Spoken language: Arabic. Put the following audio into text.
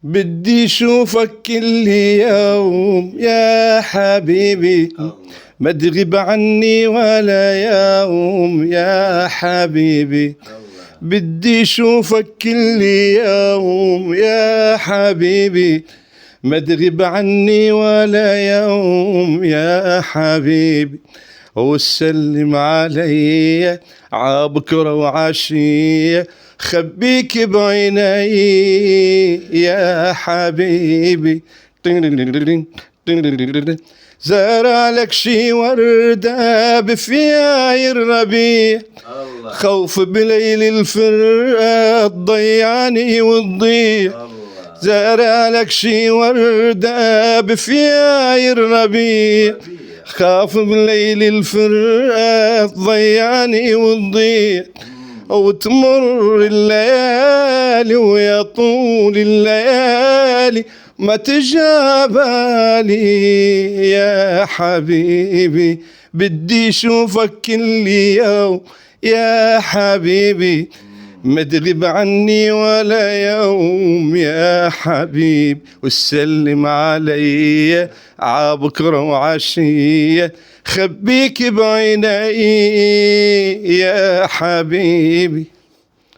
بدي شوفك كل يوم يا حبيبي، ما تغيب عني ولا يوم يا حبيبي. بدي شوفك كل يوم يا حبيبي، ما تغيب عني ولا يوم يا حبيبي. وسلم علي عبكرة وعشية، خبيك بعيني يا حبيبي. زرع لك شي وردة بفياي الربيع، خوف بليل الفرقة تضيعني وتضيع. زرع لك شي وردة بفياي الربيع، خاف بليل الفرقة تضيعني وتضيع. وتمر الليالي ويا طول الليالي ما تجابالي يا حبيبي. بدي شوفك كل يوم يا حبيبي، ما تغيب عني ولا يوم يا حبيب. وسلم علي عبكرة وعشية، خبيك بعيني يا حبيبي.